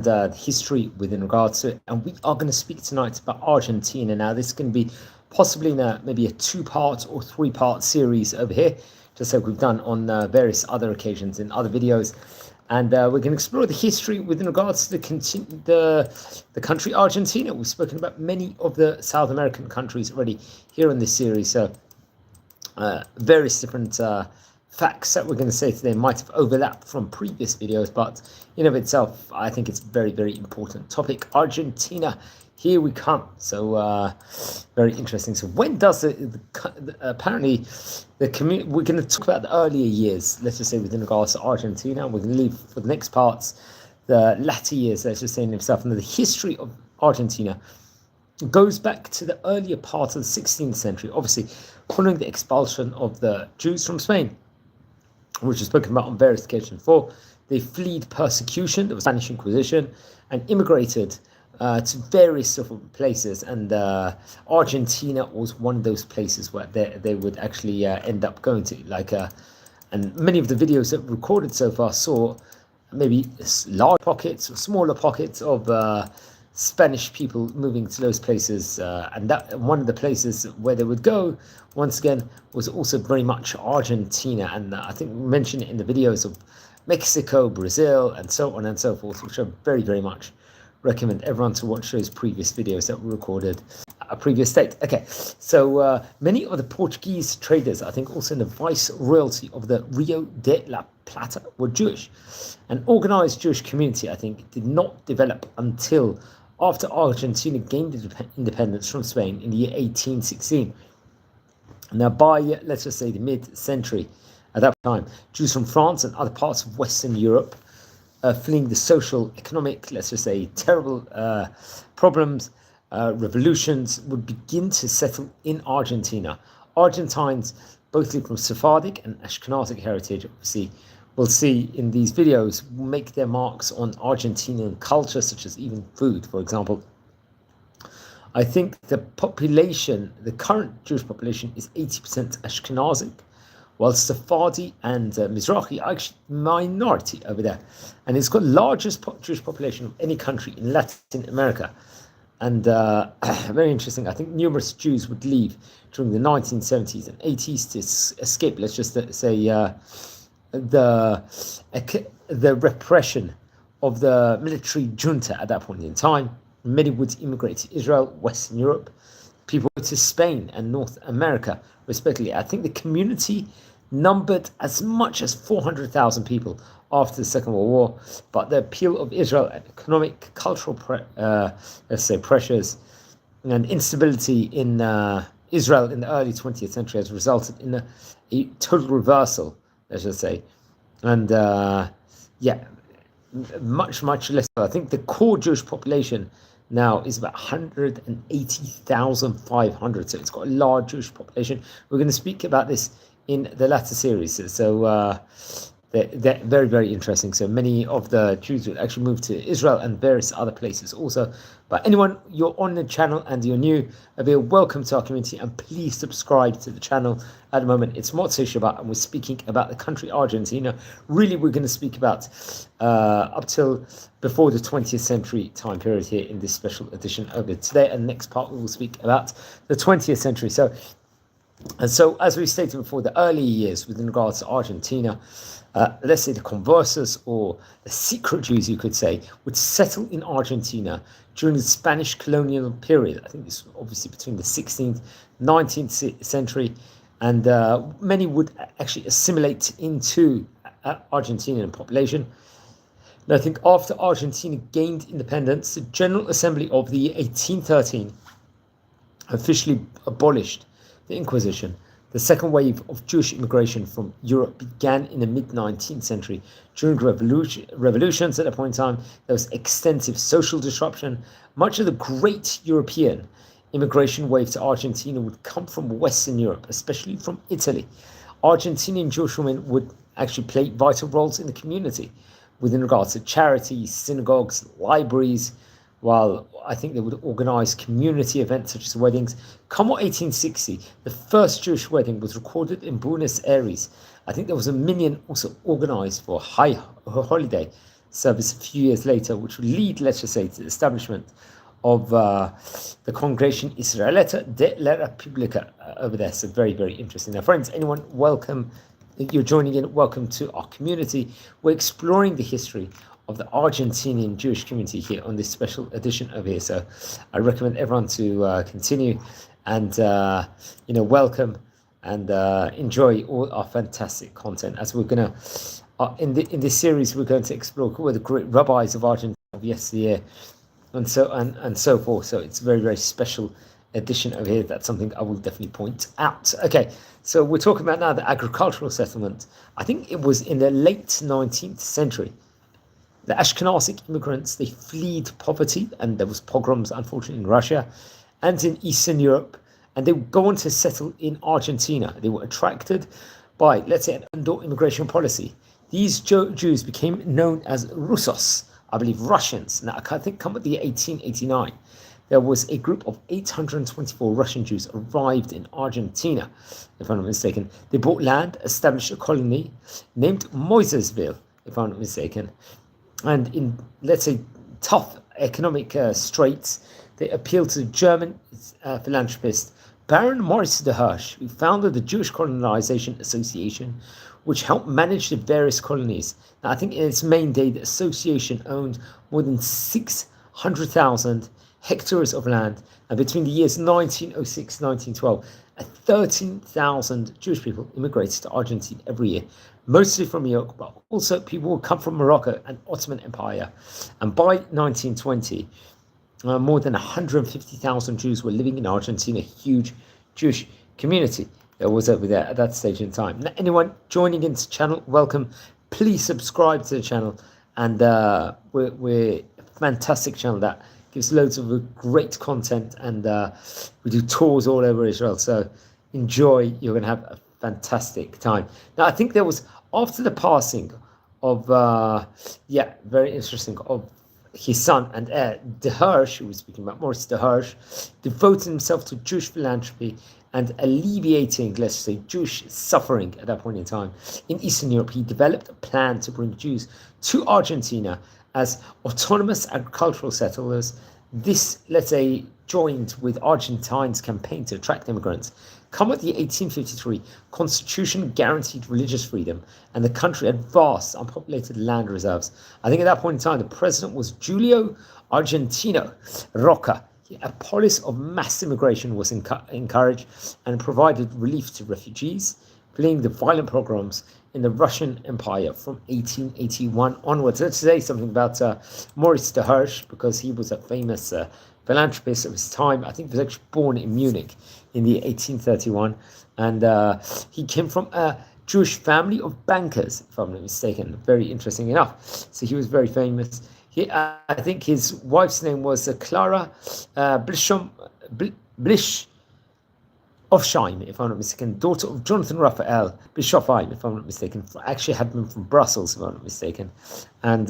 the history within regards to it. And we are going to speak tonight about Argentina. Now, this is going to be possibly maybe a 2-part or 3-part series over here, just like we've done on various other occasions in other videos. And we're going to explore the history within regards to the country Argentina. We've spoken about many of the South American countries already here in this series. So various different facts that we're going to say today might have overlapped from previous videos, but in of itself, I think it's a very, very important topic. Argentina, here we come. So very interesting. So when does apparently the community, we're going to talk about the earlier years, let's just say within regards to Argentina. We're going to leave for the next parts the latter years, let's just say in itself. And the history of Argentina goes back to the earlier part of the 16th century, obviously following the expulsion of the Jews from Spain, which was spoken about on various occasions before. They fled persecution, the Spanish Inquisition, and immigrated to various different places. And Argentina was one of those places where they would actually end up going to. And many of the videos that we recorded so far saw maybe large pockets or smaller pockets of Spanish people moving to those places, and that one of the places where they would go once again was also very much Argentina. And I think we mentioned it in the videos of Mexico, Brazil, and so on and so forth, which I very, very much recommend everyone to watch those previous videos that were recorded at a previous date. Okay, so many of the Portuguese traders, I think also in the viceroyalty of the Rio de la Plata, were Jewish. An organized Jewish community, I think, did not develop until after Argentina gained independence from Spain in the year 1816. Now, by, let's just say, the mid-century, at that time, Jews from France and other parts of Western Europe, fleeing the social, economic, let's just say, terrible problems, revolutions, would begin to settle in Argentina. Argentines, both from Sephardic and Ashkenazic heritage, obviously, we'll see in these videos, make their marks on Argentinian culture, such as even food, for example. I think the population, the current Jewish population, is 80% Ashkenazic, while Sephardi and Mizrahi are actually minority over there. And it's got the largest Jewish population of any country in Latin America. And very interesting, I think numerous Jews would leave during the 1970s and 80s to escape, let's just say, the repression of the military junta at that point in time. Many would immigrate to Israel, Western Europe, people to Spain and North America, respectively. I think the community numbered as much as 400,000 people after the Second World War, but the appeal of Israel and economic, cultural, let's say, pressures and instability in Israel in the early 20th century has resulted in a total reversal, let's just say. And much, much less. I think the core Jewish population now is about 180,500. So it's got a large Jewish population. We're going to speak about this in the latter series. So they're very, very interesting. So many of the Jews will actually move to Israel and various other places also. But anyone, you're on the channel and you're new, welcome to our community, and please subscribe to the channel. At the moment, it's Motzei Shabbat, and we're speaking about the country Argentina. Really, we're going to speak about up till before the 20th century time period here in this special edition over today. And next part, we will speak about the 20th century. So as we stated before, the early years within regards to Argentina, let's say the conversos or the secret Jews, you could say, would settle in Argentina during the Spanish colonial period. I think this was obviously between the 16th, 19th century, and many would actually assimilate into Argentinian population. And I think after Argentina gained independence, the General Assembly of the year 1813 officially abolished the Inquisition. The second wave of Jewish immigration from Europe began in the mid-19th century. During revolutions at that point in time, there was extensive social disruption. Much of the great European immigration wave to Argentina would come from Western Europe, especially from Italy. Argentinian Jewish women would actually play vital roles in the community within regards to charities, synagogues, libraries, while I think they would organize community events such as weddings. Come 1860, the first Jewish wedding was recorded in Buenos Aires. I think there was a minyan also organized for a high holiday service a few years later, which would lead, let's just say, to the establishment of the Congregation Israelita de la Repubblica over there. So very, very interesting. Now, friends, anyone, welcome. You're joining in. Welcome to our community. We're exploring the history of the Argentinian Jewish community here on this special edition over here. So I recommend everyone to continue and, welcome and enjoy all our fantastic content. As we're going to, in this series, we're going to explore who were the great rabbis of Argentina of yesteryear, and so forth. So it's a very, very special edition over here. That's something I will definitely point out. Okay, so we're talking about now the agricultural settlement. I think it was in the late 19th century. The Ashkenazic immigrants, they fled poverty, and there was pogroms, unfortunately, in Russia and in Eastern Europe, and they would go on to settle in Argentina. They were attracted by, let's say, an indoor immigration policy. These Jews became known as Russos, I believe Russians. Now, I think come with the 1889. There was a group of 824 Russian Jews arrived in Argentina, if I'm not mistaken. They bought land, established a colony named Moisesville, if I'm not mistaken. And in, let's say, tough economic straits, they appealed to the German philanthropist Baron Maurice de Hirsch, who founded the Jewish Colonization Association, which helped manage the various colonies. Now, I think in its main day, the association owned more than 600,000 hectares of land, and between the years 1906 1912, 13,000 Jewish people immigrated to Argentina every year, mostly from Europe, but also people would come from Morocco and Ottoman Empire. And by 1920, more than 150,000 Jews were living in Argentina, a huge Jewish community that was over there at that stage in time. Now, anyone joining into the channel, welcome. Please subscribe to the channel, and we're a fantastic channel that gives loads of great content, and we do tours all over Israel. So enjoy. You're going to have a fantastic time. Now, I think there was, after the passing of, very interesting, of his son and heir, de Hirsch, who was speaking about Maurice de Hirsch, devoted himself to Jewish philanthropy and alleviating, let's say, Jewish suffering at that point in time. In Eastern Europe, he developed a plan to bring Jews to Argentina as autonomous agricultural settlers. This, let's say, joined with Argentines' campaign to attract immigrants. Come with the 1853 Constitution guaranteed religious freedom, and the country had vast unpopulated land reserves. I think at that point in time, the president was Julio Argentino Roca. A policy of mass immigration was encouraged and provided relief to refugees fleeing the violent pogroms in the Russian Empire from 1881 onwards. Let's say something about Maurice de Hirsch, because he was a famous philanthropist of his time. I think he was actually born in Munich in the 1831, and he came from a Jewish family of bankers, if I'm not mistaken. Very interesting enough. So he was very famous. I think his wife's name was Clara Blischofsheim, if I'm not mistaken, daughter of Jonathan Raphael Bischofheim, if I'm not mistaken. Actually had been from Brussels, if I'm not mistaken. And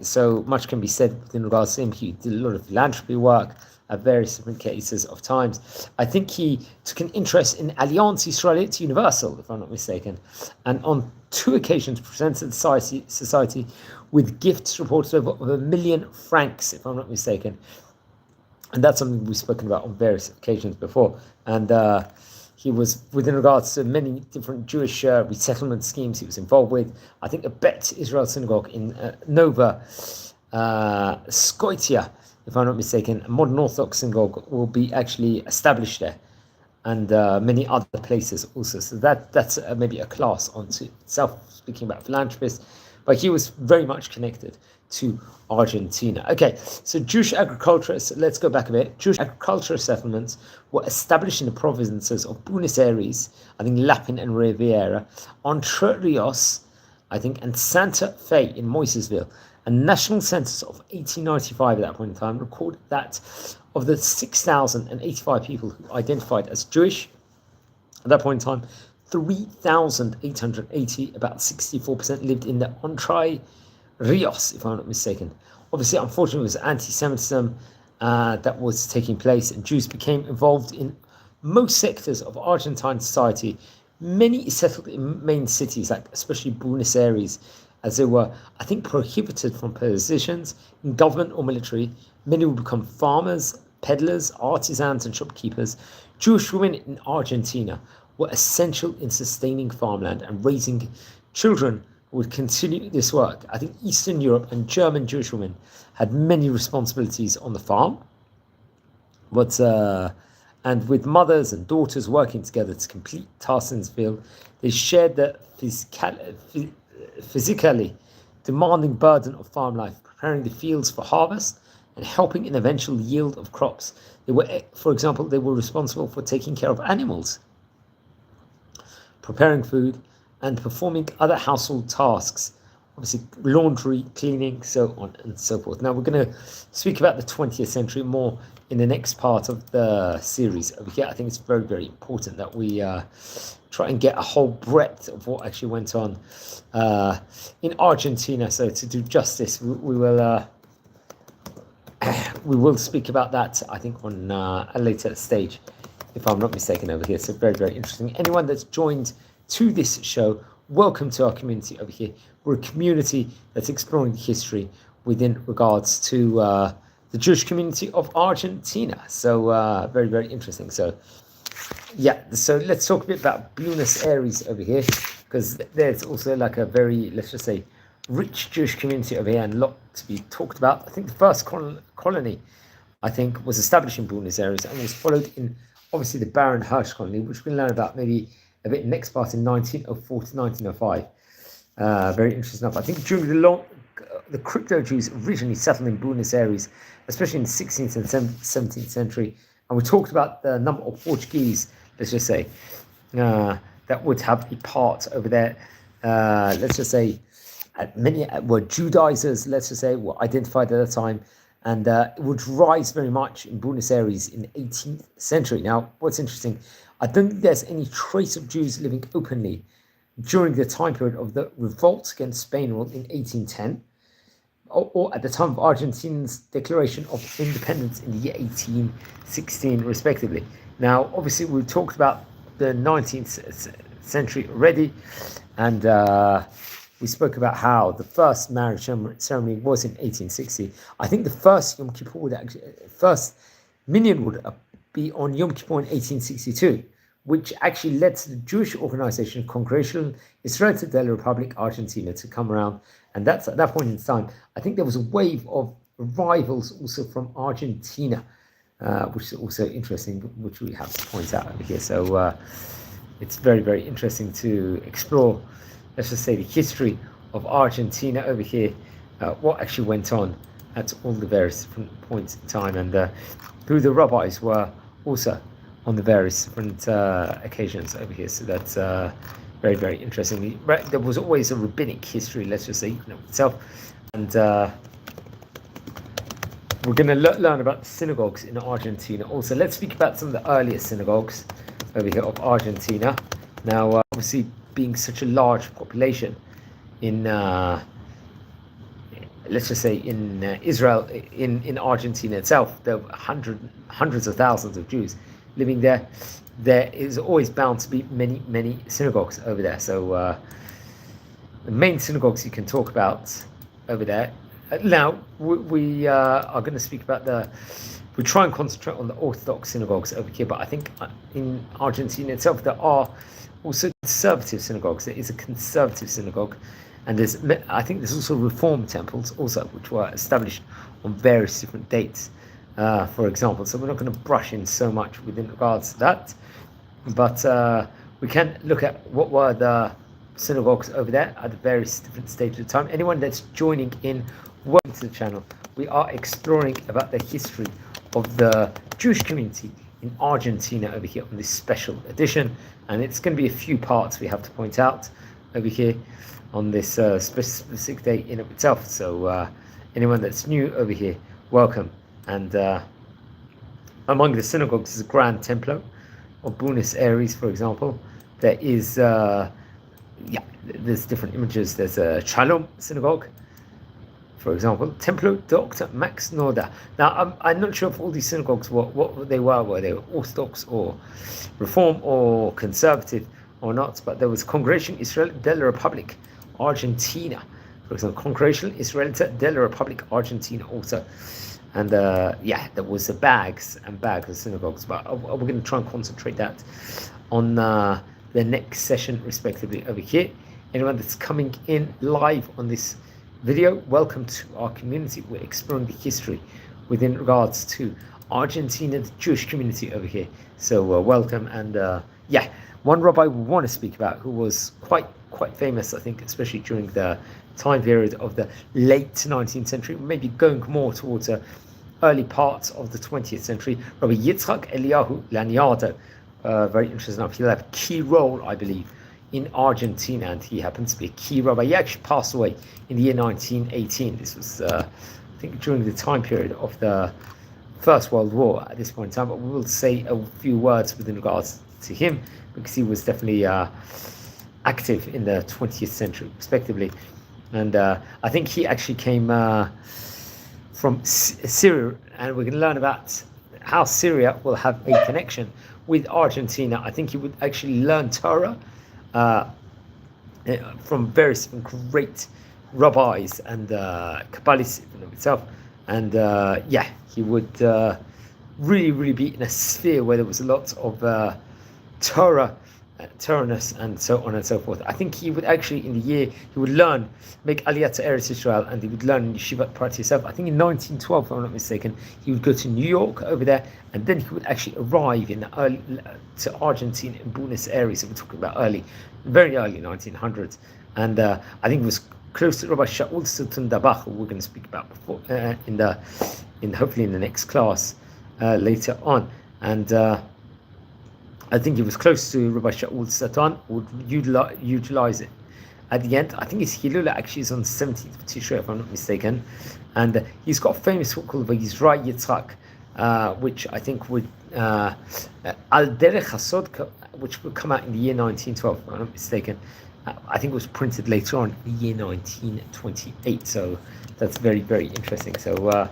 so much can be said in regards to him. He did a lot of philanthropy work at various different cases of times. I think he took an interest in Alliance Israelite Universal, if I'm not mistaken, and on 2 occasions presented the society with gifts reported over 1 million francs, if I'm not mistaken. And that's something we've spoken about on various occasions before. And he was, within regards to many different Jewish resettlement schemes he was involved with. I think a Bet Israel synagogue in Nova Scotia, if I'm not mistaken, a modern Orthodox synagogue will be actually established there, and many other places also. So that's maybe a class onto itself, speaking about philanthropists. But he was very much connected to Argentina. Okay, so Jewish agriculture, let's go back a bit. Jewish agricultural settlements were established in the provinces of Buenos Aires, I think Lapin and Riviera, Entre Rios, I think, and Santa Fe in Moisesville. A national census of 1895 at that point in time recorded that of the 6,085 people who identified as Jewish at that point in time, 3,880, about 64%, lived in the Entre Rios, if I'm not mistaken. Obviously, unfortunately, it was anti-Semitism that was taking place, and Jews became involved in most sectors of Argentine society. Many settled in main cities, like especially Buenos Aires, as they were, I think, prohibited from positions in government or military. Many would become farmers, peddlers, artisans, and shopkeepers. Jewish women in Argentina were essential in sustaining farmland and raising children who would continue this work. I think Eastern Europe and German Jewish women had many responsibilities on the farm, and with mothers and daughters working together to complete tasks in the field, they shared the physically demanding burden of farm life, preparing the fields for harvest and helping in eventual yield of crops. They were, for example, they were responsible for taking care of animals, preparing food, and performing other household tasks, obviously laundry, cleaning, so on and so forth. Now we're going to speak about the 20th century more in the next part of the series over here. I think it's very, very important that we try and get a whole breadth of what actually went on in Argentina. So to do justice, we will speak about that, I think, on a later stage, if I'm not mistaken, over here. So very, very interesting. Anyone that's joined to this show, welcome to our community over here. We're a community that's exploring history within regards to the Jewish community of Argentina. So very, very interesting. So yeah, so let's talk a bit about Buenos Aires over here, because there's also like a very, let's just say, rich Jewish community over here and a lot to be talked about. I think the first colony, I think, was established in Buenos Aires and was followed in, obviously, the Baron Hirsch colony, which we can learn about maybe a bit next part in 1904 to 1905. Very interesting enough. I think during the crypto Jews originally settled in Buenos Aires, especially in the 16th and 17th century. And we talked about the number of Portuguese, let's just say, that would have a part over there. Let's just say, many were Judaizers, let's just say, were identified at the time. And it would rise very much in Buenos Aires in the 18th century. Now, what's interesting, I don't think there's any trace of Jews living openly during the time period of the revolt against Spain in 1810, or at the time of Argentina's declaration of independence in the year 1816, respectively. Now, obviously, we talked about the 19th century already, and we spoke about how the first marriage ceremony was in 1860. I think the first Yom Kippur first minyan would be on Yom Kippur in 1862, which actually led to the Jewish organization Congregational Israelita de la Republic Argentina to come around. And that's at that point in time, I think there was a wave of arrivals also from Argentina, which is also interesting, which we have to point out over here. So it's very, very interesting to explore, let's just say, the history of Argentina over here, what actually went on at all the various different points in time, and who the rabbis were also on the various different occasions over here. So that's very, very interesting. There was always a rabbinic history, let's just say, itself. And we're going to learn about the synagogues in Argentina. Also, let's speak about some of the earliest synagogues over here of Argentina. Now, obviously, being such a large population in, let's just say, in Israel, in Argentina itself, there were hundreds of thousands of Jews living there. There is always bound to be many, many synagogues over there. So the main synagogues you can talk about over there. Now, we are going to speak about we try and concentrate on the Orthodox synagogues over here, but I think in Argentina itself, there are also conservative synagogues. There is a conservative synagogue, and I think there's also Reform temples also, which were established on various different dates, for example. So we're not going to brush in so much within regards to that, but we can look at what were the synagogues over there at the various different stages of time. Anyone that's joining in, welcome to the channel. We are exploring about the history of the Jewish community in Argentina over here on this special edition, and it's going to be a few parts we have to point out over here on this specific day in of itself. So anyone that's new over here, welcome. And among the synagogues is a Grand Templo of Buenos Aires, for example. There is there's different images. There's a Shalom synagogue, for example, Templo Dr. Max Norda. Now, I'm not sure if all these synagogues what they were they Orthodox or Reform or Conservative or not, but there was Congregation Israel de la Republic Argentina, for example, Congregational Israelita de la Republic Argentina also. And there was the bags of synagogues, but we're going to try and concentrate that on the next session, respectively, over here. Anyone that's coming in live on this video, welcome to our community. We're exploring the history within regards to Argentina, the Jewish community over here. So welcome. And one rabbi we want to speak about who was quite famous, I think, especially during the time period of the late 19th century, maybe going more towards the early parts of the 20th century, Rabbi Yitzchak Eliyahu Laniado. Very interesting enough. He'll have a key role, I believe, in Argentina, and he happens to be a key rabbi. He actually passed away in the year 1918. This was, I think, during the time period of the First World War at this point in time, but we will say a few words with regards to him, because he was definitely active in the 20th century, respectively. And I think he actually came from Syria, and we're going to learn about how Syria will have a connection with Argentina. I think he would actually learn Torah from various great rabbis and Kabbalists in itself. And he would really be in a sphere where there was a lot of Torah-ness and so on and so forth. I think he would actually, in the year, he would learn, make Aliyah to Eretz Israel, and he would learn in Yeshivat Prat Yosef. I think in 1912, if I'm not mistaken, he would go to New York over there, and then he would actually arrive in to Argentina in Buenos Aires. So we're talking about very early 1900s. And I think it was close to Rabbi Shaul Sultan Dabach, who we're going to speak about before hopefully in the next class later on. And I think he was close to Rabbi Shaul Satan, would utilize it. At the end, I think his Hilula actually is on the 17th of Tishrei, if I'm not mistaken. And he's got a famous book called Yizra Yitzchak, which I think would, Al Derech Hasod, which would come out in the year 1912, if I'm not mistaken. I think it was printed later on in the year 1928. So that's very interesting. So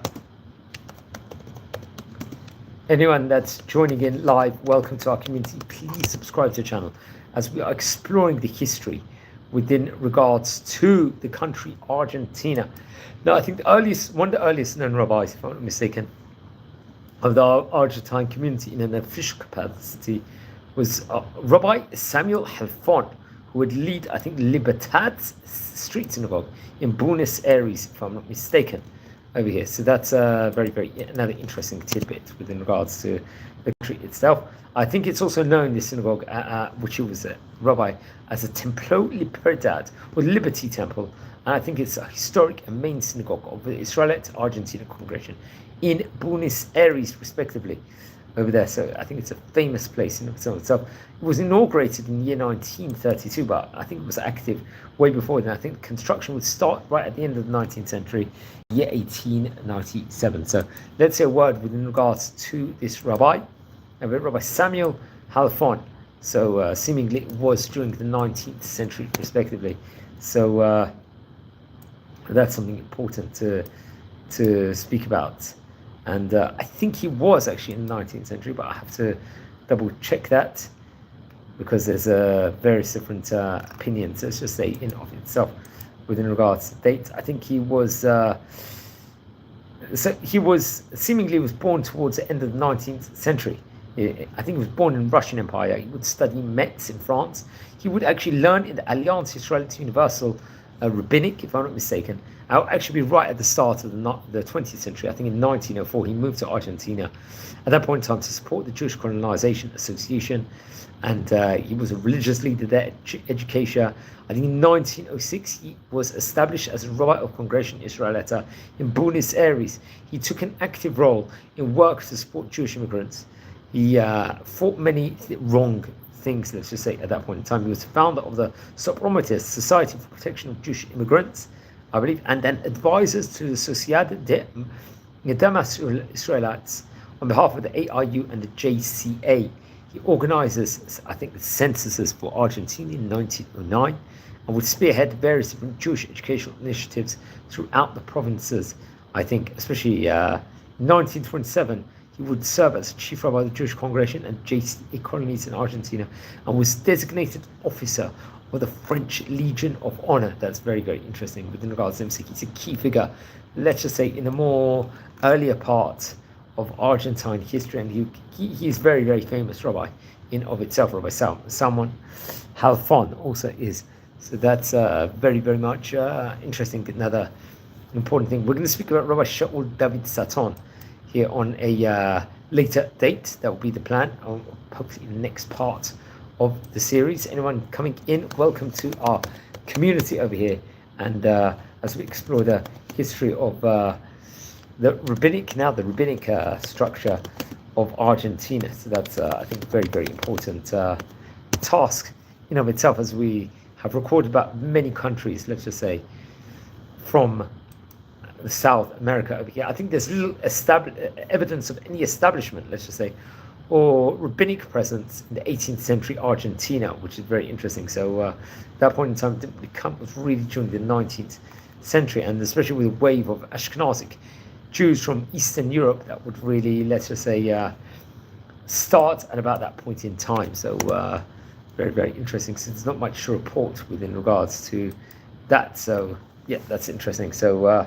anyone that's joining in live, welcome to our community. Please subscribe to the channel as we are exploring the history within regards to the country Argentina. Now, I think one of the earliest known rabbis, if I'm not mistaken, of the Argentine community in an official capacity was Rabbi Samuel Halfon, who would lead, I think, Libertad's street synagogue in Buenos Aires, if I'm not mistaken, over here. So that's very another interesting tidbit within regards to the country itself. I think it's also known, this synagogue, which he was a rabbi, as a Templo Libertad, or Liberty Temple, and I think it's a historic and main synagogue of the Israelite Argentina congregation in Buenos Aires, respectively, over there. So I think it's a famous place in itself. It was inaugurated in the year 1932, but I think it was active way before then. I think construction would start right at the end of the 19th century, year 1897. So let's say a word within regards to this rabbi, Rabbi Samuel Halfon. So seemingly it was during the 19th century, respectively. So that's something important to speak about. And I think he was actually in the 19th century, but I have to double check that, because there's various different opinions, let's just say, in of itself within regards to dates. I think he was seemingly was born towards the end of the 19th century. I think he was born in Russian Empire. He would study Metz in France. He would actually learn in the Alliance Israelite Universal Rabbinic, if I'm not mistaken. I'll actually be right at the start of the 20th century. I think in 1904 he moved to Argentina at that point in time to support the Jewish Colonization Association, and he was a religious leader there at education. I think in 1906 he was established as a rabbi of Congregational Israelita in Buenos Aires. He took an active role in work to support Jewish immigrants. He fought many wrong things, let's just say, at that point in time. He was the founder of the Sopromotis, Society for Protection of Jewish Immigrants, I believe, and then advisors to the Sociedad de Damas Israelites on behalf of the AIU and the JCA. He organizes, I think, the censuses for Argentina in 1909, and would spearhead various different Jewish educational initiatives throughout the provinces. I think, especially in 1927, he would serve as chief rabbi of the Jewish congregation and JCA colonies in Argentina, and was designated officer or the French Legion of Honor. That's very, very interesting within regards to him. So he's a key figure, let's just say, in a more earlier part of Argentine history, and he's very, very famous rabbi in of itself. Rabbi Salmon Halfon also is. So that's very, very much interesting. Another important thing. We're going to speak about Rabbi Shaul David Saton here on a later date. That will be the plan, hopefully in the next part of the series. Anyone coming in, welcome to our community over here. And as we explore the history of the rabbinic structure of Argentina. So that's, I think, a very, very important task in of itself, as we have recorded about many countries, let's just say, from South America over here. I think there's little evidence of any establishment, let's just say, or rabbinic presence in the 18th century Argentina, which is very interesting. So at that point in time, it didn't become, it was really during the 19th century, and especially with a wave of Ashkenazic Jews from Eastern Europe that would really, let's just say, start at about that point in time. So very, very interesting. So there's not much to report within regards to that. So yeah, that's interesting. So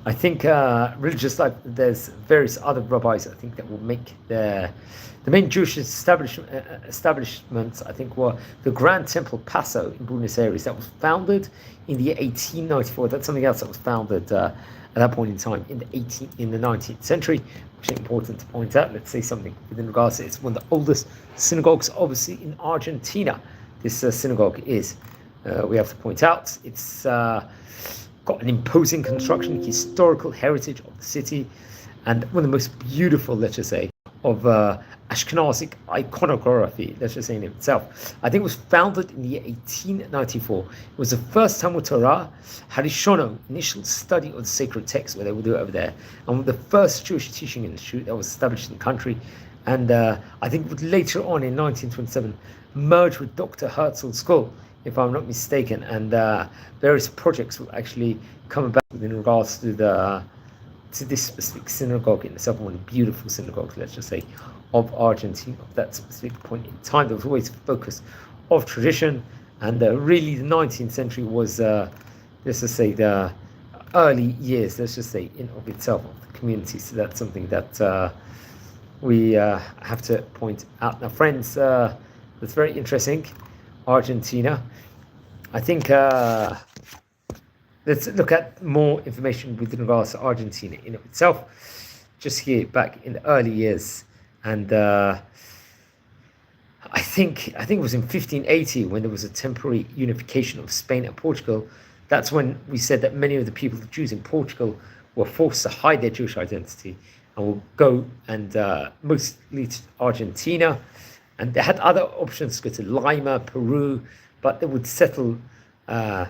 I think religious life, there's various other rabbis, I think, that will make the main Jewish establishments, I think, were the Grand Temple Paso in Buenos Aires, that was founded in the year 1894. That's something else that was founded at that point in time in the 19th century, which is important to point out. Let's say something within regards to it. It's one of the oldest synagogues, obviously, in Argentina. This synagogue is, we have to point out, it's got an imposing construction, historical heritage of the city, and one of the most beautiful, let's just say, of Ashkenazic iconography, let's just say, in itself. I think it was founded in the year 1894. It was the first Talmud Torah Harishono, initial study of the sacred text, where they would do it over there, and the first Jewish teaching institute that was established in the country. And I think it would later on in 1927 merge with Dr. Herzl's school, if I'm not mistaken, and various projects will actually come about in regards to this specific synagogue in itself, one of the beautiful synagogues, let's just say, of Argentina, of that specific point in time. There was always a focus of tradition, and really the 19th century was, let's just say, the early years, let's just say, in of itself, of the community. So that's something that we have to point out. Now, friends, that's very interesting. Argentina. I think let's look at more information with regards to Argentina in itself. Just here back in the early years, and I think it was in 1580 when there was a temporary unification of Spain and Portugal. That's when we said that many of the people, the Jews in Portugal, were forced to hide their Jewish identity and will go and mostly to Argentina. And they had other options to go to Lima, Peru, but they would settle as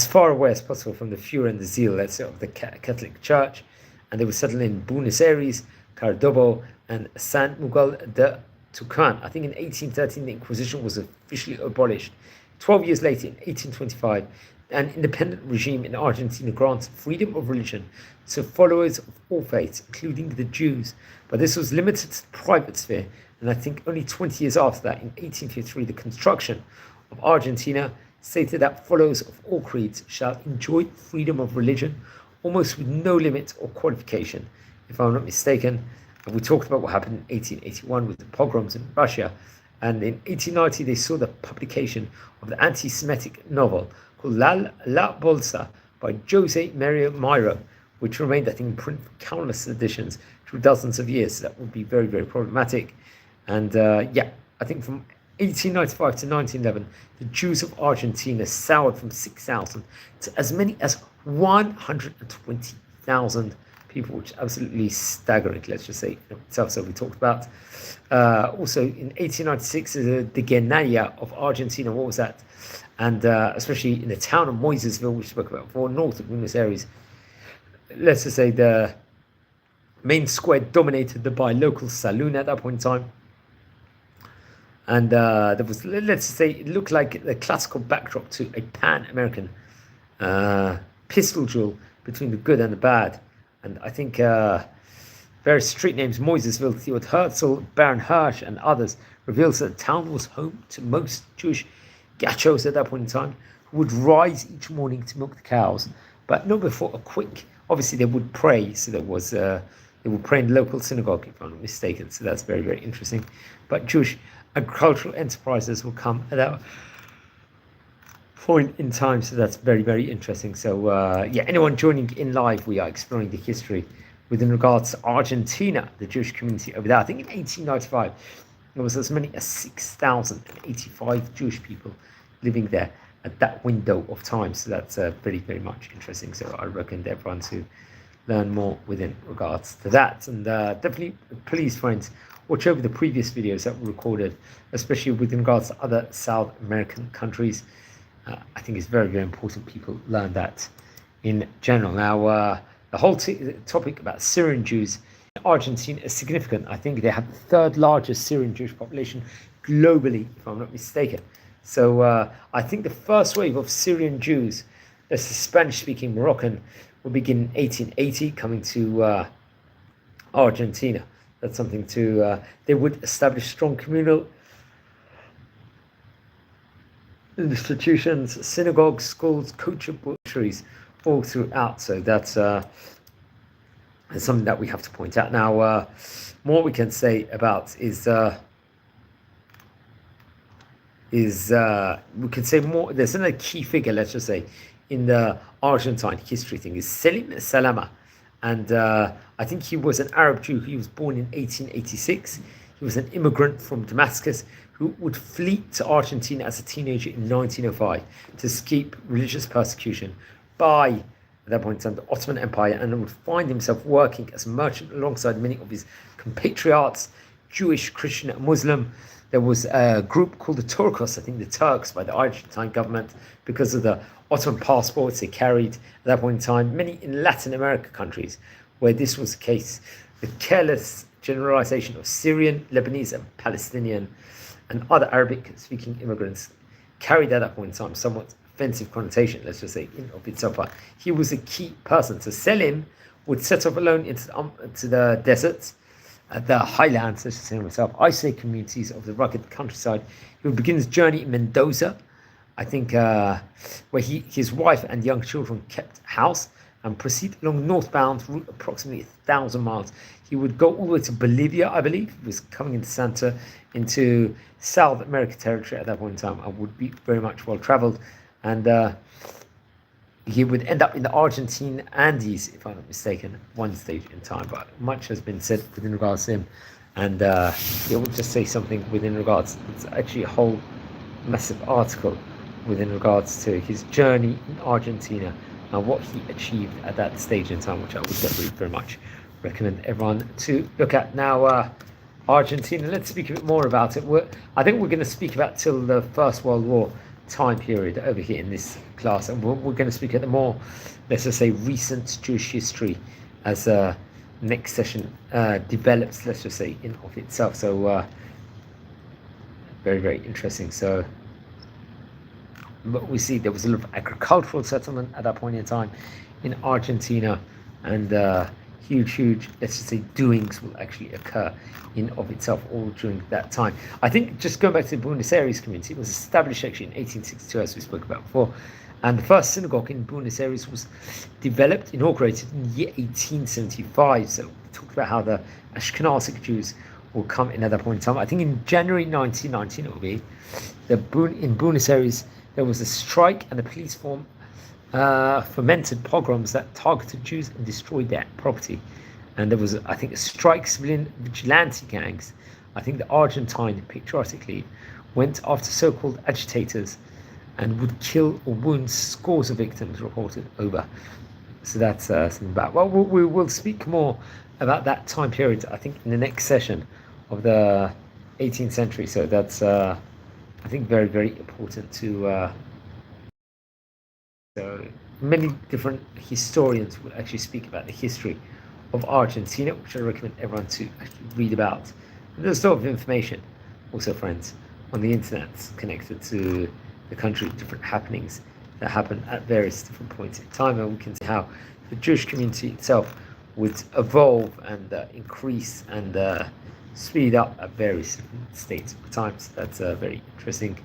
far away as possible from the furor and the zeal, let's say, of the Catholic Church. And they would settle in Buenos Aires, Córdoba, and San Miguel de Tucumán. I think in 1813, the Inquisition was officially abolished. 12 years later, in 1825, an independent regime in Argentina granted freedom of religion to followers of all faiths, including the Jews. But this was limited to the private sphere, and I think only 20 years after that, in 1853, the Constitution of Argentina stated that followers of all creeds shall enjoy freedom of religion, almost with no limit or qualification, if I'm not mistaken. And we talked about what happened in 1881 with the pogroms in Russia, and in 1890 they saw the publication of the anti-Semitic novel called La Bolsa by Jose Maria Miro, which remained, I think, in print for countless editions through dozens of years. So that would be very, very problematic. And yeah, I think from 1895 to 1911, the Jews of Argentina soured from 6,000 to as many as 120,000 people, which is absolutely staggering, let's just say, in itself. So we talked about also in 1896, the Guerrilla of Argentina. What was that? And especially in the town of Moisesville, which we spoke about before, north of Buenos Aires, let's just say the main square dominated by local saloon at that point in time. And there was, let's say, it looked like the classical backdrop to a Pan-American pistol duel between the good and the bad. And I think various street names, Moisesville, Theodor Herzl, Baron Hirsch, and others, reveals that the town was home to most Jewish gachos at that point in time, who would rise each morning to milk the cows, but not before a quick. Obviously, they would pray, so there was they would pray in the local synagogue, if I'm not mistaken. So that's very, very interesting. But Jewish agricultural enterprises will come at that point in time, so that's very, very interesting. So yeah, anyone joining in live, we are exploring the history within regards to Argentina, the Jewish community over there. I think in 1895 there was as many as 6,085 Jewish people living there at that window of time. So that's very, very much interesting. So I recommend everyone to learn more within regards to that. And definitely, please, friends, watch over the previous videos that were recorded, especially with regards to other South American countries. I think it's very, very important people learn that in general. Now, the whole topic about Syrian Jews in Argentina is significant. I think they have the third largest Syrian Jewish population globally, if I'm not mistaken. So I think the first wave of Syrian Jews, that's the Spanish-speaking Moroccan, will begin in 1880, coming to Argentina. That's something to, they would establish strong communal institutions, synagogues, schools, kosher butcheries, all throughout. So that's something that we have to point out. Now, more we can say about is we can say more. There's another key figure, let's just say, in the Argentine history thing is Selim Salama, and I think he was an Arab Jew. He was born in 1886. He was an immigrant from Damascus who would flee to Argentina as a teenager in 1905 to escape religious persecution by, at that point in time, the Ottoman Empire, and would find himself working as a merchant alongside many of his compatriots, Jewish, Christian, and Muslim. There was a group called the Turcos, I think the Turks, by the Argentine government, because of the Ottoman passports they carried at that point in time. Many in Latin America countries where this was the case. The careless generalization of Syrian, Lebanese, and Palestinian and other Arabic-speaking immigrants carried at that point in time somewhat offensive connotation, let's just say, in of itself. But he was a key person. So Selim would set off alone into the deserts, the highlands, let's just say himself, isolated communities of the rugged countryside. He would begin his journey in Mendoza, I think, where his wife and young children kept house, and proceed along northbound route approximately 1,000 miles. He would go all the way to Bolivia, I believe. He was coming into South America territory at that point in time, and would be very much well traveled. And he would end up in the Argentine Andes, if I'm not mistaken, one stage in time. But much has been said within regards to him. And he will just say something within regards. It's actually a whole massive article within regards to his journey in Argentina and what he achieved at that stage in time, which I would definitely very much recommend everyone to look at. Now, Argentina, let's speak a bit more about it. I think we're going to speak about till the First World War time period over here in this class, and we're going to speak at the more, let's just say, recent Jewish history as next session develops, let's just say, in of itself. So very, very interesting. So but we see there was a lot of agricultural settlement at that point in time in Argentina, and huge, let's just say, doings will actually occur in of itself all during that time. I think, just going back to the Buenos Aires community, it was established actually in 1862, as we spoke about before, and the first synagogue in Buenos Aires was inaugurated in the year 1875. So we talked about how the Ashkenazic Jews will come in at that point in time. I think in January 1919 it will be, in Buenos Aires there was a strike, and the police fomented pogroms that targeted Jews and destroyed their property. And there was, I think, a strike. Civilian vigilante gangs, I think the Argentine Patriotic League, went after so-called agitators and would kill or wound scores of victims, reported over. So that's something about. Well, we will speak more about that time period, I think, in the next session of the 18th century. So that's, I think, very, very important to. So many different historians will actually speak about the history of Argentina, which I recommend everyone to actually read about. And there's a lot of information, also, friends, on the internet connected to the country, different happenings that happen at various different points in time, and we can see how the Jewish community itself would evolve and increase and speed up at various states of times. That's very interesting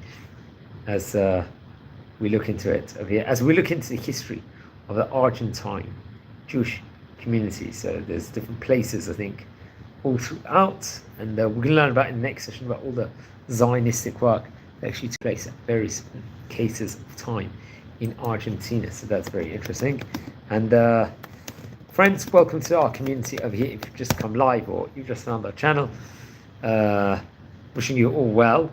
as we look into it over here, as we look into the history of the Argentine Jewish community. So there's different places, I think, all throughout, and we're going to learn about in the next session about all the Zionistic work that actually took place at various cases of time in Argentina. So that's very interesting. And friends, welcome to our community over here. If you've just come live or you've just found our channel, wishing you all well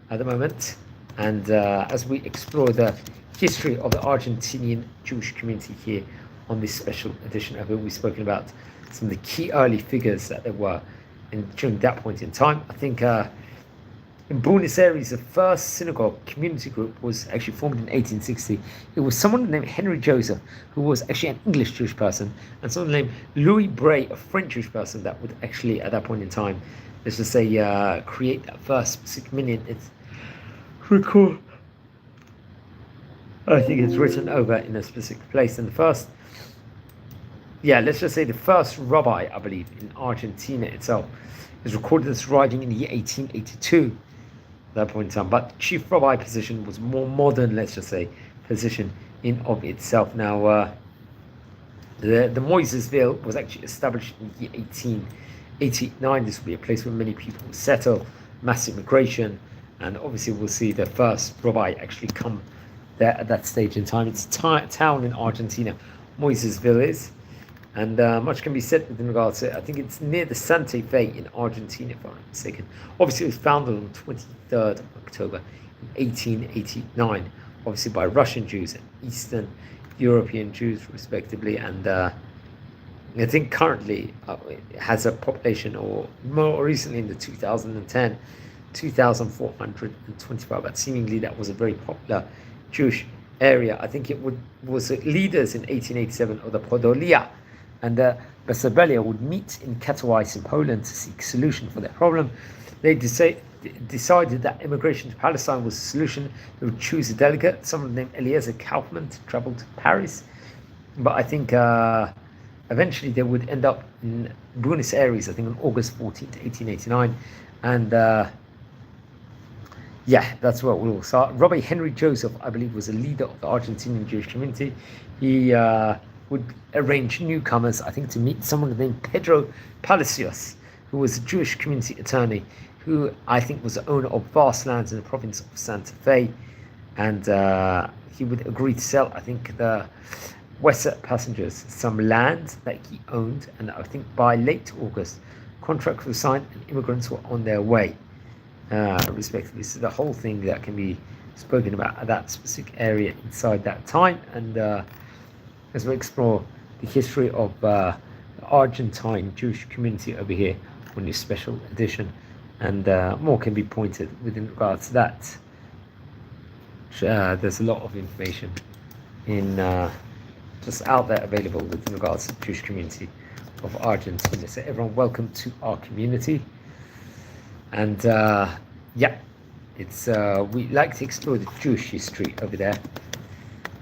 at the moment. And as we explore the history of the Argentinian Jewish community here on this special edition of it, we've spoken about some of the key early figures that there were during that point in time. I think in Buenos Aires, the first synagogue community group was actually formed in 1860. It was someone named Henry Joseph, who was actually an English Jewish person, and someone named Louis Bray, a French Jewish person, that would actually, at that point in time, let's just say, create that first specific minyan. It's record. I think it's written over in a specific place. And the first, let's just say the first rabbi, I believe, in Argentina itself is recorded as writing in the year 1882. At that point in time, but the chief rabbi position was more modern, let's just say, position in of itself. Now, the Moisesville was actually established in the year 1889. This will be a place where many people will settle, mass immigration, and obviously we'll see the first rabbi actually come there at that stage in time. It's a town in Argentina, Moisesville is, and much can be said with regards to it. I think it's near the Santa Fe in Argentina, if I'm not mistaken. Obviously, it was founded on 23rd of October in 1889, obviously by Russian Jews and Eastern European Jews, respectively. And I think currently it has a population, or more recently in the 2010, 2,425. But seemingly that was a very popular Jewish area. I think it was leaders in 1887 of the Podolia and the Basabellia would meet in Katowice in Poland to seek solution for their problem. They decided that immigration to Palestine was the solution. They would choose a delegate, someone named Eliezer Kaufman, to travel to Paris. But I think eventually they would end up in Buenos Aires, I think on August 14th, 1889. And that's where it will all start. Rabbi Henry Joseph, I believe, was a leader of the Argentinian Jewish community. He would arrange newcomers, I think, to meet someone named Pedro Palacios, who was a Jewish community attorney, who I think was the owner of vast lands in the province of Santa Fe. And he would agree to sell, I think, the Western passengers some land that he owned. And I think by late August, contracts were signed and immigrants were on their way, respectively. So the whole thing that can be spoken about at that specific area inside that time. And as we explore the history of the Argentine Jewish community over here on this special edition, and more can be pointed within regards to that. There's a lot of information in just out there available with regards to the Jewish community of Argentina. So everyone, welcome to our community. And it's we like to explore the Jewish history over there,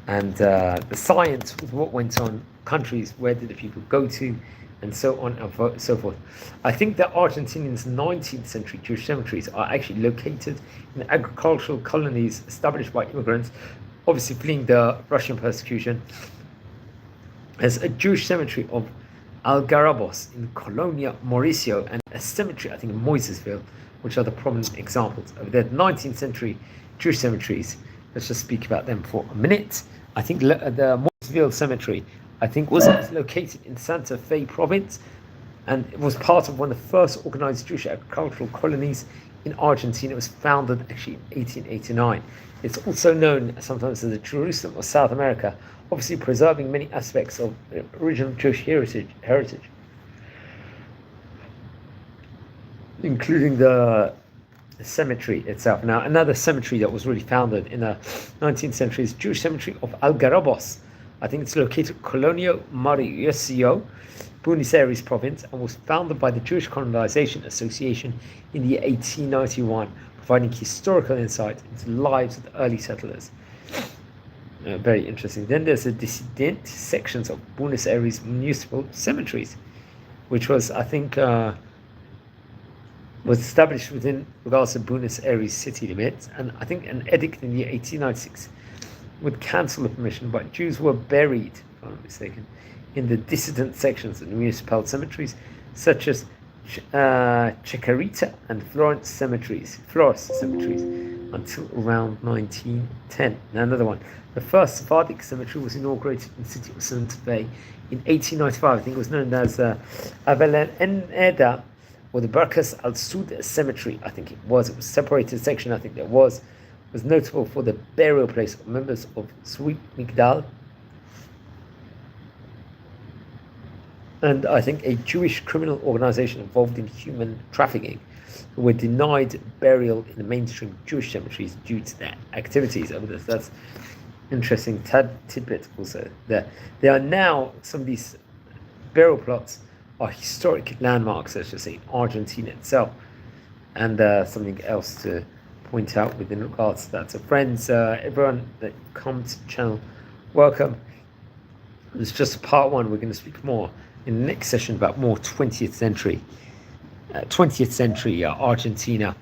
and the science of what went on, countries, where did the people go to, and so on and so forth. I think that Argentinians' 19th century Jewish cemeteries are actually located in agricultural colonies established by immigrants, obviously fleeing the Russian persecution. There's a Jewish cemetery of Algarabos in Colonia, Mauricio, and a cemetery, I think, in Moisesville, which are the prominent examples of the 19th century Jewish cemeteries. Let's just speak about them for a minute. I think the Moisesville Cemetery, I think, was located in Santa Fe province, and it was part of one of the first organized Jewish agricultural colonies in Argentina. It was founded actually in 1889. It's also known sometimes as the Jerusalem of South America, obviously preserving many aspects of original Jewish heritage, including the cemetery itself. Now, another cemetery that was really founded in the 19th century is Jewish cemetery of Algarabos. I think it's located Colonia Mauricio, Buenos Aires province, and was founded by the Jewish Colonization Association in the year 1891, providing historical insight into the lives of the early settlers. Very interesting. Then there's the dissident sections of Buenos Aires municipal cemeteries, which was, I think, was established within regards to Buenos Aires city limits, and I think an edict in the year 1896 would cancel the permission, but Jews were buried, if I'm not mistaken, in the dissident sections of the municipal cemeteries, such as Chacarita and Florence cemeteries, until around 1910. Now another one. The first Sephardic cemetery was inaugurated in the city of Santa Fe in 1895. I think it was known as Avellaneda, or the Barcas al Sud Cemetery. I think it was separated section. I think there was notable for the burial place of members of Sweet Migdal, and I think a Jewish criminal organization involved in human trafficking, who were denied burial in the mainstream Jewish cemeteries due to their activities over this. That's interesting tidbit also. There are now, some of these burial plots are historic landmarks, let's just say, in Argentina itself. And something else to point out within regards to that. So friends, everyone that comes to the channel, welcome. It's just part one. We're going to speak more in the next session about more 20th century Argentina,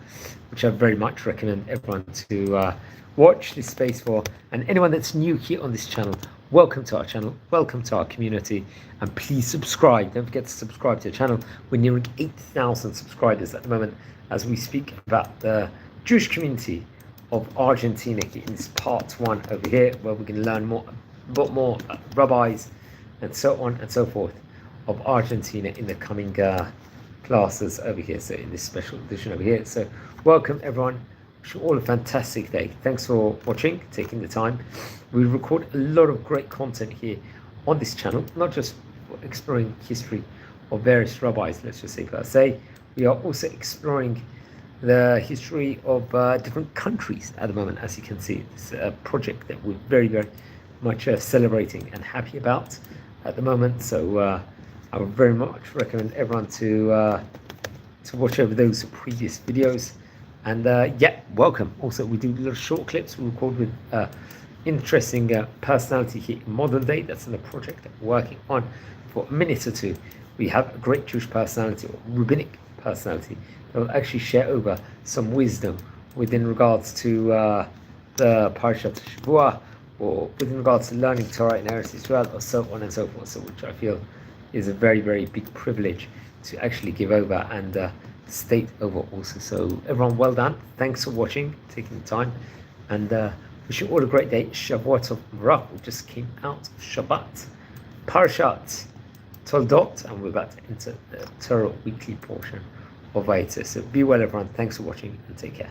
which I very much recommend everyone to watch this space for. And anyone that's new here on this channel, welcome to our channel, welcome to our community, and please subscribe. Don't forget to subscribe to the channel. We're nearing 8,000 subscribers at the moment as we speak about the Jewish community of Argentina in this part one over here, where we're going to learn more rabbis and so on and so forth of Argentina in the coming classes over here. So in this special edition over here. So welcome everyone. Wish you all a fantastic day. Thanks for watching, taking the time. We record a lot of great content here on this channel, not just for exploring history of various rabbis, let's just say per se. We are also exploring the history of different countries at the moment. As you can see, it's a project that we're very, very much celebrating and happy about at the moment. So I would very much recommend everyone to watch over those previous videos. And yeah, welcome. Also, we do little short clips we record with interesting personality here in modern day. That's in the project that we're working on for a minute or two. We have a great Jewish personality, or rabbinic personality, that will actually share over some wisdom within regards to the Parashat Shavua, or within regards to learning Torah in Eretz Israel, or so on and so forth. So which I feel is a very, very big privilege to actually give over and state over also. So everyone, well done. Thanks for watching, taking the time, and wish you all a great day. Shavuot of Barak. We just came out of Shabbat, Parashat Toldot, and we're about to enter the Torah weekly portion of Vayetze. So be well everyone. Thanks for watching and take care.